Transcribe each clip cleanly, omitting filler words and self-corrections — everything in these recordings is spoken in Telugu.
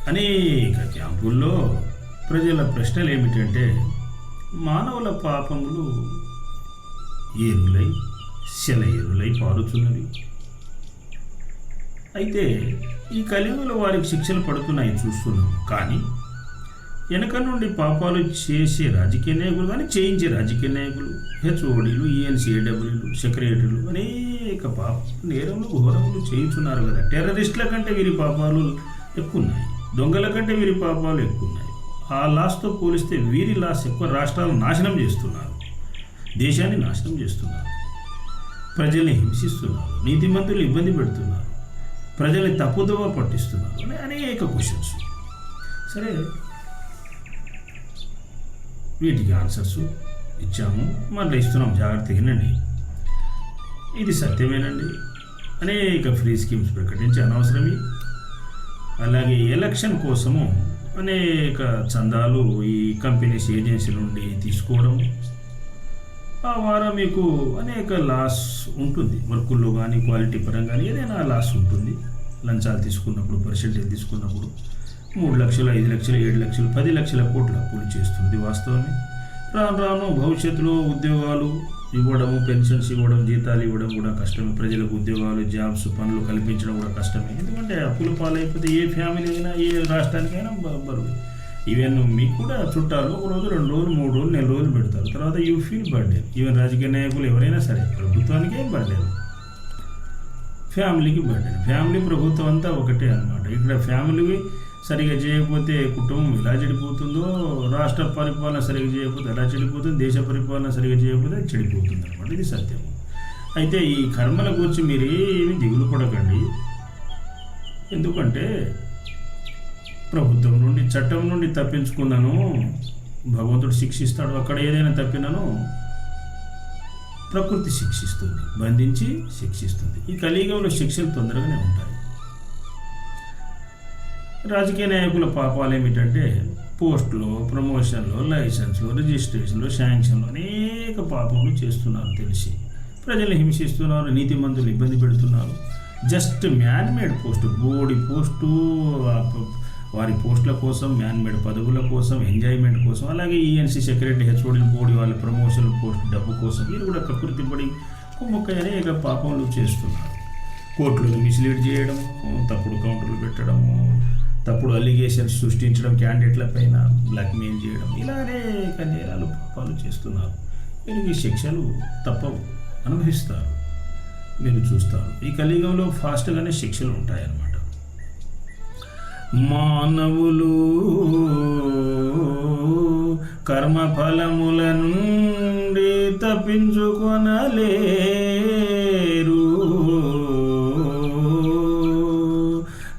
అనేక క్యాంపుల్లో ప్రజల ప్రశ్నలు ఏమిటంటే, మానవుల పాపములు ఏరులై సెలయేరులై పారుతున్నవి. అయితే ఈ కలియుగంలో వారికి శిక్షలు పడుతున్నాయి చూస్తున్నాం. కానీ వెనక నుండి పాపాలు చేసే రాజకీయ నాయకులు కానీ చేయించే రాజకీయ నాయకులు, హెచ్ఓడీలు, ఈఎన్సీఏడబ్ల్యూలు, సెక్రటరీలు అనేక పాప నేరములు ఘోరములు చేయించున్నారు కదా. టెర్రరిస్టుల కంటే వీరి పాపాలు ఎక్కువ ఉన్నాయి, దొంగల కంటే వీరి పాపాలు ఎక్కువ ఉన్నాయి. ఆ లాస్తో పోలిస్తే వీరి లాస్ ఎక్కువ. రాష్ట్రాలను నాశనం చేస్తున్నారు, దేశాన్ని నాశనం చేస్తున్నారు, ప్రజల్ని హింసిస్తున్నారు, నీతిమంతులు ఇబ్బంది పెడుతున్నారు, ప్రజల్ని తప్పుదోవ పట్టిస్తున్నారు అని అనేక క్వశ్చన్స్. సరే, వీటికి ఆన్సర్స్ ఇచ్చాము, మళ్ళీ ఇస్తున్నాం, జాగ్రత్తగా వినండి. ఇది సత్యమేనండి. అనేక ఫ్రీ స్కీమ్స్ ప్రకటించి అనవసరమే. అలాగే ఎలక్షన్ కోసము అనేక చందాలు ఈ కంపెనీస్ ఏజెన్సీ నుండి తీసుకోవడం, ఆ వారం మీకు అనేక లాస్ ఉంటుంది. వర్కుల్లో కానీ క్వాలిటీ పరంగా కానీ ఏదైనా లాస్ ఉంటుంది. లంచాలు తీసుకున్నప్పుడు, పర్సెంటేజ్ తీసుకున్నప్పుడు 3 లక్షలు, 5 లక్షలు, 7 లక్షలు, 10 లక్షల కోట్ల అప్పులు చేస్తుంది వాస్తవమే. రాను రాను భవిష్యత్తులో ఉద్యోగాలు ఇవ్వడము, పెన్షన్స్ ఇవ్వడం, జీతాలు ఇవ్వడం కూడా కష్టమే. ప్రజలకు ఉద్యోగాలు, జాబ్స్, పనులు కల్పించడం కూడా కష్టమే. ఎందుకంటే అప్పుల పాలైపోతే ఏ ఫ్యామిలీ అయినా, ఏ రాష్ట్రానికైనా బరువు. ఈవెన్ మీకు కూడా చుట్టాలు 1 రోజు, 2 రోజులు, 3 రోజులు, 4 రోజులు పెడతారు. తర్వాత యూ ఫీల్ బర్డెన్. ఈవెన్ రాజకీయ నాయకులు ఎవరైనా సరే, ప్రభుత్వానికి ఏం బర్డెన్, ఫ్యామిలీకి బర్డెన్. ఫ్యామిలీ ప్రభుత్వం అంతా ఒకటే అన్నమాట. ఇక్కడ ఫ్యామిలీ సరిగా చేయకపోతే కుటుంబం ఎలా చెడిపోతుందో, రాష్ట్ర పరిపాలన సరిగా చేయకపోతే ఎలా చెడిపోతుంది, దేశ పరిపాలన సరిగా చేయకపోతే చెడిపోతుంది అనమాట. ఇది సత్యం. అయితే ఈ కర్మల గురించి మీరు ఏమి దిగులు పడకండి. ఎందుకంటే ప్రభుత్వం నుండి, చట్టం నుండి తప్పించుకున్నాను, భగవంతుడు శిక్షిస్తాడు. అక్కడ ఏదైనా తప్పినాను ప్రకృతి శిక్షిస్తుంది, బంధించి శిక్షిస్తుంది. ఈ కలియుగంలో శిక్షలు తొందరగానే ఉంటాయి. రాజకీయ నాయకుల పాపాలు ఏమిటంటే పోస్టులో, ప్రమోషన్లో, లైసెన్స్లో, రిజిస్ట్రేషన్లో, శాంక్షన్లో అనేక పాపములు చేస్తున్నారు. తెలిసి ప్రజల్ని హింసిస్తున్నారు, నీతిమంతులు ఇబ్బంది పెడుతున్నారు. జస్ట్ మ్యాన్మేడ్ పోస్టు, బోడి పోస్టు, వారి పోస్టుల కోసం, మ్యాన్మేడ్ పదవుల కోసం, ఎంజాయ్మెంట్ కోసం, అలాగే ఈఎన్సీ సెక్రటరీ, హెచ్ఓడీలు, బోడి వాళ్ళ ప్రమోషన్ పోస్ట్ డబ్బు కోసం వీరు కూడా కకృతి పడి కుమ్మక్క అనేక పాపములు చేస్తున్నారు. కోర్టులను మిస్లీడ్ చేయడం, తప్పుడు కౌంటర్లు పెట్టడము, తప్పుడు అలిగేషన్స్ సృష్టించడం, క్యాండిడేట్ల పైన బ్లాక్మెయిల్ చేయడం, ఇలా అనేక నేరాలు పాపాలు చేస్తున్నారు. వీరికి శిక్షలు తప్పవు, అనుభవిస్తారు. మీరు చూస్తారు ఈ కలియుగంలో ఫాస్ట్గానే శిక్షలు ఉంటాయన్నమాట. మానవులు కర్మఫలముల నుండి తప్పించుకొనలేరు,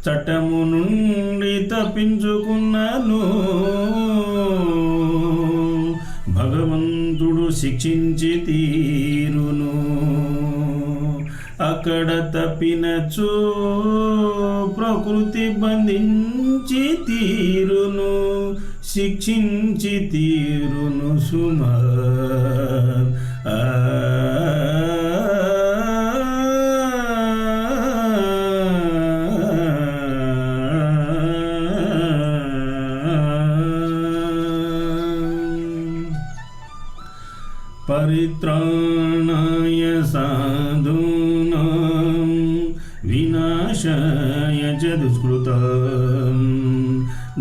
చట్టము నుండి తప్పించుకున్నాను, భగవంతుడు శిక్షించి తీరును. అక్కడ తప్పినచో ప్రకృతి బంధించి తీరును, శిక్షించి తీరును సుమా. పరిత్రాణాయ సాధూనాం వినాశాయ చ దుష్కృతాం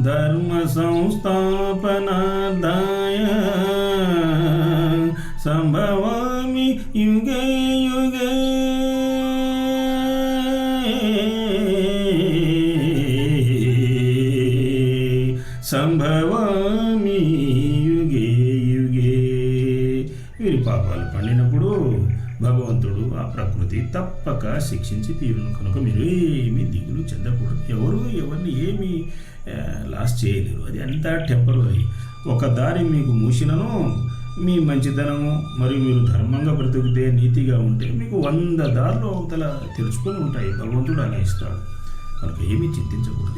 ధర్మ సంస్థాపనార్థాయ సంభవామి యుగే యుగే. సంభవామి యుగే యుగే. వీరి పాపాలు పండినప్పుడు భగవంతుడు, ఆ ప్రకృతి తప్పక శిక్షించి తీరును. కనుక మీరు ఏమీ దిగులు చెందకూడదు. ఎవరు ఎవరిని ఏమీ లాస్ చేయలేరు. అది అంతా టెంపరరీ. ఒక దారి మీకు మూసినను, మీ మంచితనము మరియు మీరు ధర్మంగా బ్రతికితే, నీతిగా ఉంటే మీకు 100 దారులు అవతల తెలుసుకొని ఉంటాయి. భగవంతుడు అలా ఇస్తాడు. కనుక ఏమీ చింతించకూడదు.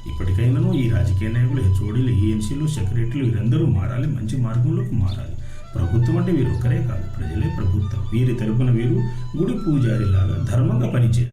ఇప్పటికైనాను ఈ రాజకీయ నాయకులు, హెచ్ఓడీలు, ఈఎన్సీలు, సెక్రటరీలు వీరందరూ మారాలి, మంచి మార్గంలోకి మారాలి. ప్రభుత్వం అంటే వీరు ఒక్కరే కాదు, ప్రజలే ప్రభుత్వం. వీరి తరపున వీరు గుడి పూజారిలాగా ధర్మంగా పనిచేయాలి.